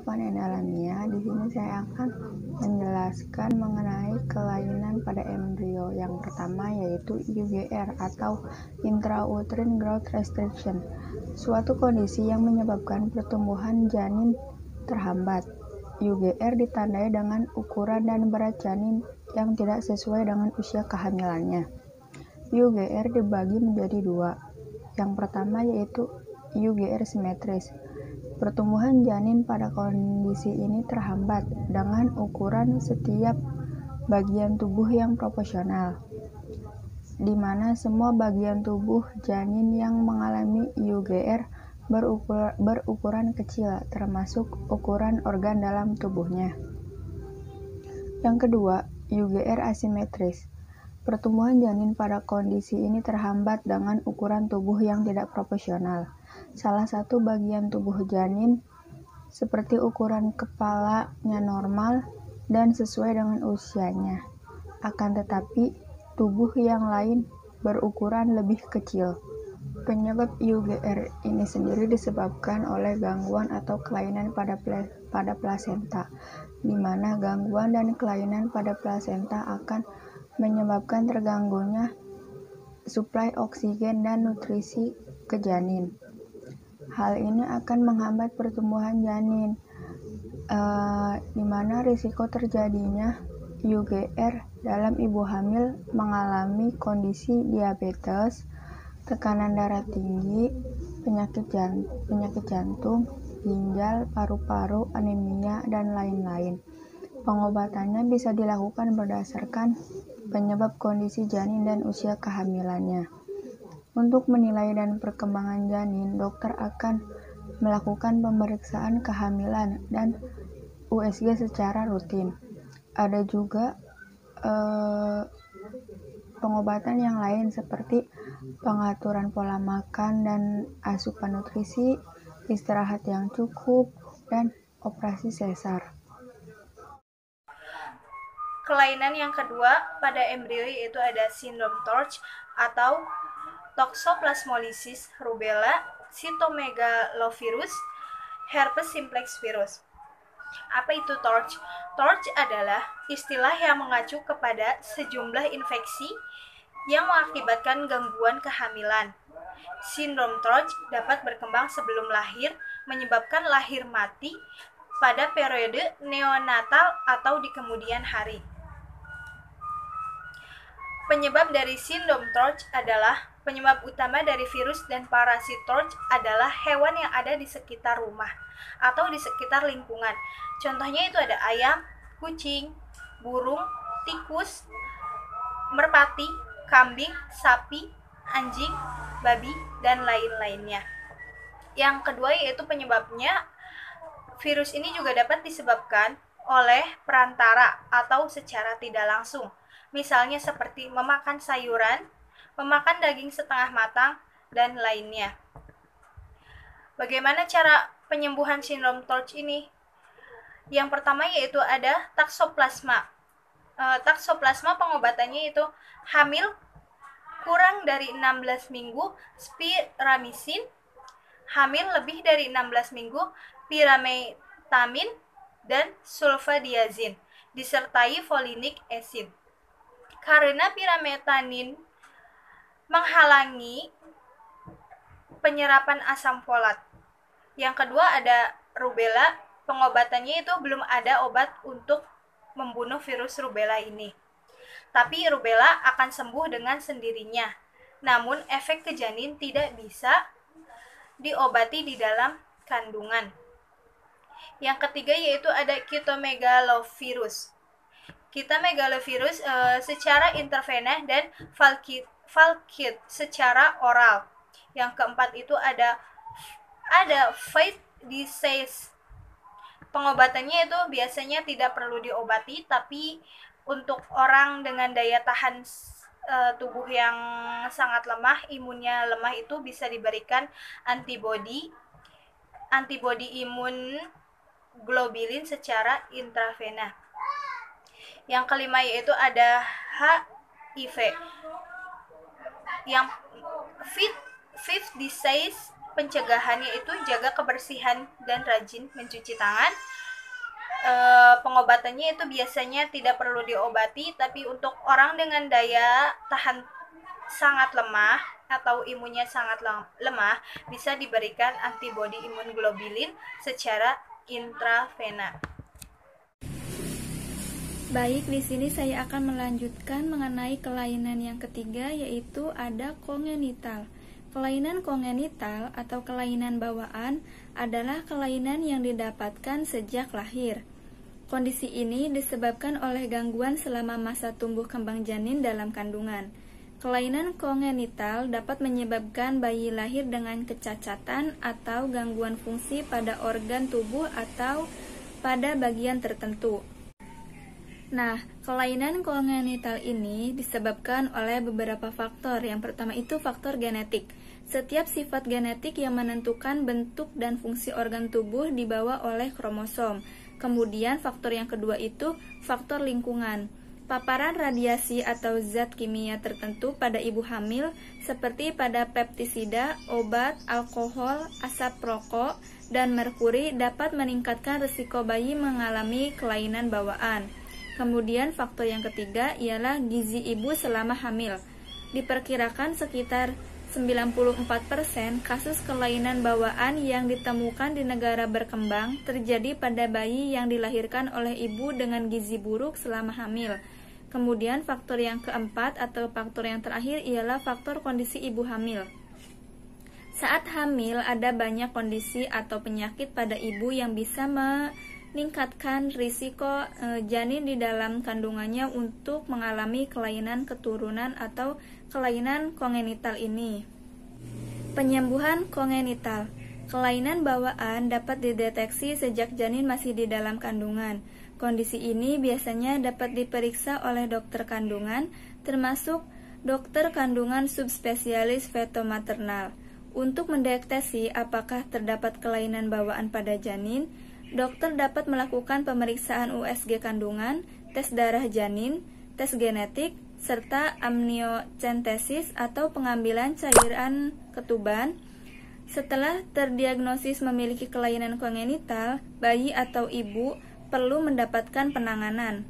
Halo panen alamiah, di sini saya akan menjelaskan mengenai kelainan pada embrio. Yang pertama yaitu UGR atau Intrauterine Growth Restriction, suatu kondisi yang menyebabkan pertumbuhan janin terhambat. UGR ditandai dengan ukuran dan berat janin yang tidak sesuai dengan usia kehamilannya. UGR dibagi menjadi dua. Yang pertama yaitu UGR simetris. Pertumbuhan janin pada kondisi ini terhambat dengan ukuran setiap bagian tubuh yang proporsional, di mana semua bagian tubuh janin yang mengalami UGR berukuran kecil, termasuk ukuran organ dalam tubuhnya. Yang kedua, UGR asimetris. Pertumbuhan janin pada kondisi ini terhambat dengan ukuran tubuh yang tidak proporsional. Salah satu bagian tubuh janin, seperti ukuran kepalanya normal dan sesuai dengan usianya. Akan tetapi, tubuh yang lain berukuran lebih kecil. Penyebab UGR ini sendiri disebabkan oleh gangguan atau kelainan pada plasenta, di mana gangguan dan kelainan pada plasenta akan menyebabkan terganggunya suplai oksigen dan nutrisi ke janin. Hal ini akan menghambat pertumbuhan janin, di mana risiko terjadinya UGR dalam ibu hamil mengalami kondisi diabetes, tekanan darah tinggi, penyakit jantung, ginjal, paru-paru, anemia, dan lain-lain. Pengobatannya bisa dilakukan berdasarkan penyebab kondisi janin dan usia kehamilannya. Untuk menilai dan perkembangan janin, dokter akan melakukan pemeriksaan kehamilan dan USG secara rutin. Ada juga pengobatan yang lain seperti pengaturan pola makan dan asupan nutrisi, istirahat yang cukup, dan operasi sesar. Kelainan yang kedua pada embrio yaitu ada sindrom TORCH atau Toxoplasmosis rubella, cytomegalovirus, herpes simplex virus. Apa itu TORCH? TORCH adalah istilah yang mengacu kepada sejumlah infeksi yang mengakibatkan gangguan kehamilan. Sindrom TORCH dapat berkembang sebelum lahir, menyebabkan lahir mati pada periode neonatal atau di kemudian hari. Penyebab dari sindrom TORCH adalah penyebab utama dari virus dan parasit TORCH adalah hewan yang ada di sekitar rumah atau di sekitar lingkungan. Contohnya itu ada ayam, kucing, burung, tikus, merpati, kambing, sapi, anjing, babi, dan lain-lainnya. Yang kedua yaitu penyebabnya, virus ini juga dapat disebabkan oleh perantara atau secara tidak langsung. Misalnya seperti memakan sayuran, memakan daging setengah matang, dan lainnya. Bagaimana cara penyembuhan sindrom TORCH ini? Yang pertama yaitu ada taksoplasma. Taksoplasma pengobatannya itu hamil kurang dari 16 minggu spiramycin, hamil lebih dari 16 minggu pyrimethamine dan sulfadiazin, disertai folinik acid. Karena pyrimethamine menghalangi penyerapan asam folat. Yang kedua ada rubella, pengobatannya itu belum ada obat untuk membunuh virus rubella ini. Tapi rubella akan sembuh dengan sendirinya. Namun efek ke janin tidak bisa diobati di dalam kandungan. Yang ketiga yaitu ada cytomegalovirus. Cytomegalovirus secara intravena dan valkit secara oral. Yang keempat itu ada Fate disease. Pengobatannya itu biasanya tidak perlu diobati, tapi untuk orang dengan daya tahan tubuh yang sangat lemah, imunnya lemah, itu bisa diberikan antibodi imun globulin secara intravena. Yang kelima yaitu ada HIV. Yang fifth disease pencegahannya itu jaga kebersihan dan rajin mencuci tangan. Pengobatannya itu biasanya tidak perlu diobati, tapi untuk orang dengan daya tahan sangat lemah atau imunnya sangat lemah bisa diberikan antibodi imunoglobulin secara intravena. Baik, di sini saya akan melanjutkan mengenai kelainan yang ketiga, yaitu ada kongenital. Kelainan kongenital atau kelainan bawaan adalah kelainan yang didapatkan sejak lahir. Kondisi ini disebabkan oleh gangguan selama masa tumbuh kembang janin dalam kandungan. Kelainan kongenital dapat menyebabkan bayi lahir dengan kecacatan atau gangguan fungsi pada organ tubuh atau pada bagian tertentu. Nah, kelainan kongenital ini disebabkan oleh beberapa faktor. Yang pertama itu faktor genetik. Setiap sifat genetik yang menentukan bentuk dan fungsi organ tubuh dibawa oleh kromosom. Kemudian faktor yang kedua itu faktor lingkungan. Paparan radiasi atau zat kimia tertentu pada ibu hamil seperti pada pestisida, obat, alkohol, asap rokok, dan merkuri dapat meningkatkan risiko bayi mengalami kelainan bawaan. Kemudian faktor yang ketiga ialah gizi ibu selama hamil. Diperkirakan sekitar 94% kasus kelainan bawaan yang ditemukan di negara berkembang terjadi pada bayi yang dilahirkan oleh ibu dengan gizi buruk selama hamil. Kemudian faktor yang keempat atau faktor yang terakhir ialah faktor kondisi ibu hamil. Saat hamil ada banyak kondisi atau penyakit pada ibu yang bisa meningkatkan risiko janin di dalam kandungannya untuk mengalami kelainan keturunan atau kelainan kongenital ini. Penyembuhan kongenital. Kelainan bawaan dapat dideteksi sejak janin masih di dalam kandungan. Kondisi ini biasanya dapat diperiksa oleh dokter kandungan, termasuk dokter kandungan subspesialis feto-maternal. Untuk mendeteksi apakah terdapat kelainan bawaan pada janin, dokter dapat melakukan pemeriksaan USG kandungan, tes darah janin, tes genetik, serta amniocentesis atau pengambilan cairan ketuban. Setelah terdiagnosis memiliki kelainan kongenital, bayi atau ibu perlu mendapatkan penanganan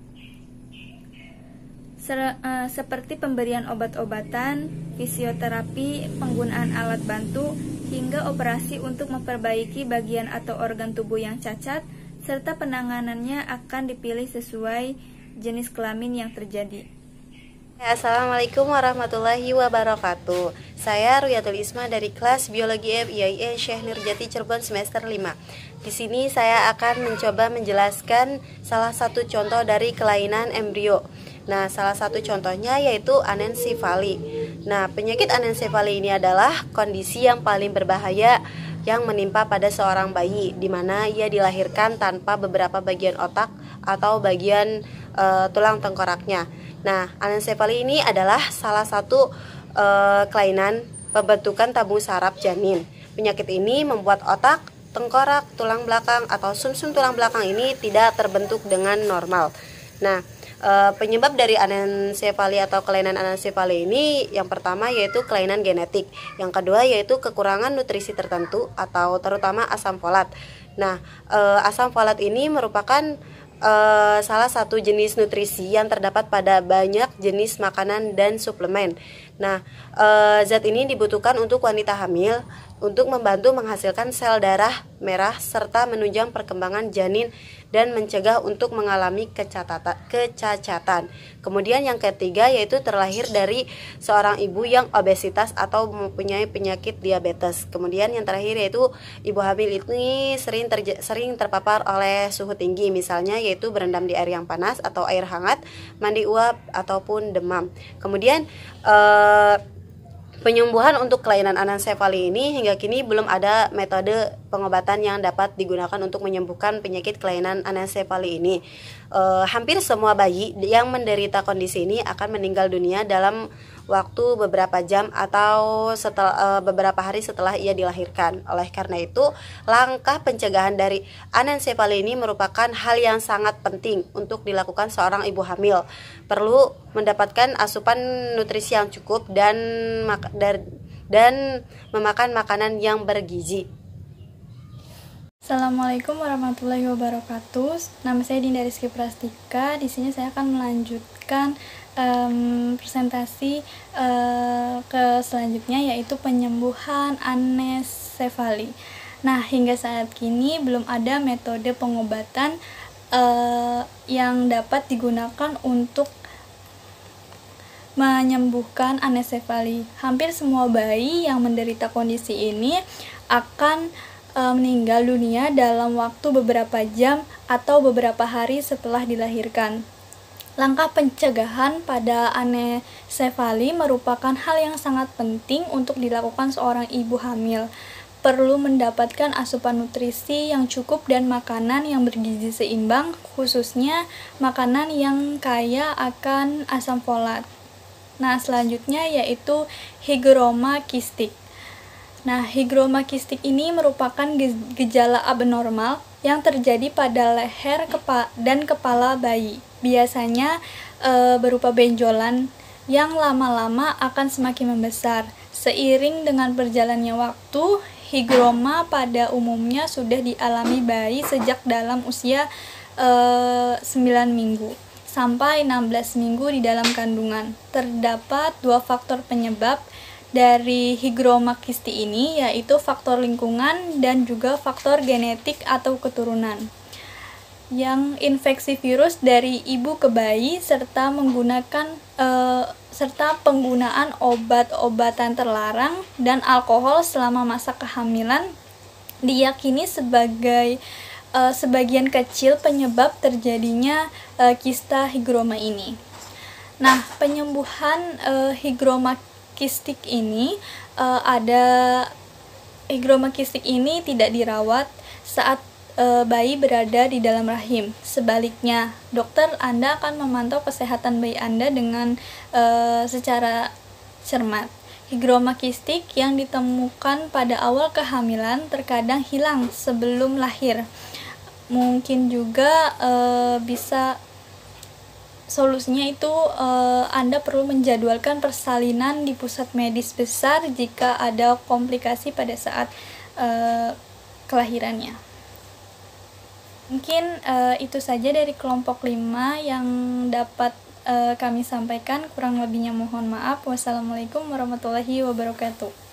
seperti pemberian obat-obatan, fisioterapi, penggunaan alat bantu, hingga operasi untuk memperbaiki bagian atau organ tubuh yang cacat, serta penanganannya akan dipilih sesuai jenis kelamin yang terjadi. Assalamualaikum warahmatullahi wabarakatuh. Saya Ruyatul Isma dari kelas Biologi FIIE Syekh Nurjati Cirebon semester 5. Di sini saya akan mencoba menjelaskan salah satu contoh dari kelainan embrio. Nah, salah satu contohnya yaitu anencefali. Nah, penyakit anencefali ini adalah kondisi yang paling berbahaya yang menimpa pada seorang bayi, di mana ia dilahirkan tanpa beberapa bagian otak atau bagian tulang tengkoraknya. Nah, anencefali ini adalah salah satu kelainan pembentukan tabung saraf janin. Penyakit ini membuat otak, tengkorak, tulang belakang atau sumsum tulang belakang ini tidak terbentuk dengan normal. Nah, penyebab dari anencefali atau kelainan anencefali ini yang pertama yaitu kelainan genetik. Yang kedua yaitu kekurangan nutrisi tertentu atau terutama asam folat. Nah, asam folat ini merupakan salah satu jenis nutrisi yang terdapat pada banyak jenis makanan dan suplemen. Nah, zat ini dibutuhkan untuk wanita hamil untuk membantu menghasilkan sel darah merah serta menunjang perkembangan janin dan mencegah untuk mengalami kecacatan. Kemudian yang ketiga yaitu terlahir dari seorang ibu yang obesitas atau mempunyai penyakit diabetes. Kemudian yang terakhir yaitu ibu hamil ini sering terpapar oleh suhu tinggi, misalnya yaitu berendam di air yang panas atau air hangat, mandi uap ataupun demam. Kemudian penyembuhan untuk kelainan anencefali ini hingga kini belum ada metode pengobatan yang dapat digunakan untuk menyembuhkan penyakit kelainan anencefali ini. Hampir semua bayi yang menderita kondisi ini akan meninggal dunia dalam waktu beberapa jam atau beberapa hari setelah ia dilahirkan. Oleh karena itu, langkah pencegahan dari anencefali ini merupakan hal yang sangat penting untuk dilakukan seorang ibu hamil. Perlu mendapatkan asupan nutrisi yang cukup dan dan memakan makanan yang bergizi. Assalamualaikum warahmatullahi wabarakatuh. Nama saya Dinda Rizky Prastika. Di sini saya akan melanjutkan presentasi ke selanjutnya, yaitu penyembuhan anesefali. Nah, hingga saat kini belum ada metode pengobatan yang dapat digunakan untuk menyembuhkan anesefali. Hampir semua bayi yang menderita kondisi ini akan meninggal dunia dalam waktu beberapa jam atau beberapa hari setelah dilahirkan. Langkah pencegahan pada anesefali merupakan hal yang sangat penting untuk dilakukan seorang ibu hamil. Perlu mendapatkan asupan nutrisi yang cukup dan makanan yang bergizi seimbang, khususnya makanan yang kaya akan asam folat. Nah, selanjutnya yaitu higroma kistik. Nah, higroma kistik ini merupakan gejala abnormal yang terjadi pada leher dan kepala bayi. Biasanya berupa benjolan yang lama-lama akan semakin membesar. Seiring dengan berjalannya waktu, higroma pada umumnya sudah dialami bayi sejak dalam usia 9 minggu sampai 16 minggu di dalam kandungan. Terdapat 2 faktor penyebab dari higroma kistik ini, yaitu faktor lingkungan dan juga faktor genetik atau keturunan. Yang infeksi virus dari ibu ke bayi serta penggunaan obat-obatan terlarang dan alkohol selama masa kehamilan diyakini sebagai sebagian kecil penyebab terjadinya kista higroma ini. Nah, penyembuhan higroma kistik ini higroma kistik ini tidak dirawat saat bayi berada di dalam rahim. Sebaliknya, dokter Anda akan memantau kesehatan bayi Anda dengan secara cermat. Higroma kistik yang ditemukan pada awal kehamilan terkadang hilang sebelum lahir. Mungkin juga solusinya itu Anda perlu menjadwalkan persalinan di pusat medis besar jika ada komplikasi pada saat kelahirannya. Mungkin itu saja dari kelompok 5 yang dapat kami sampaikan. Kurang lebihnya mohon maaf. Wassalamualaikum warahmatullahi wabarakatuh.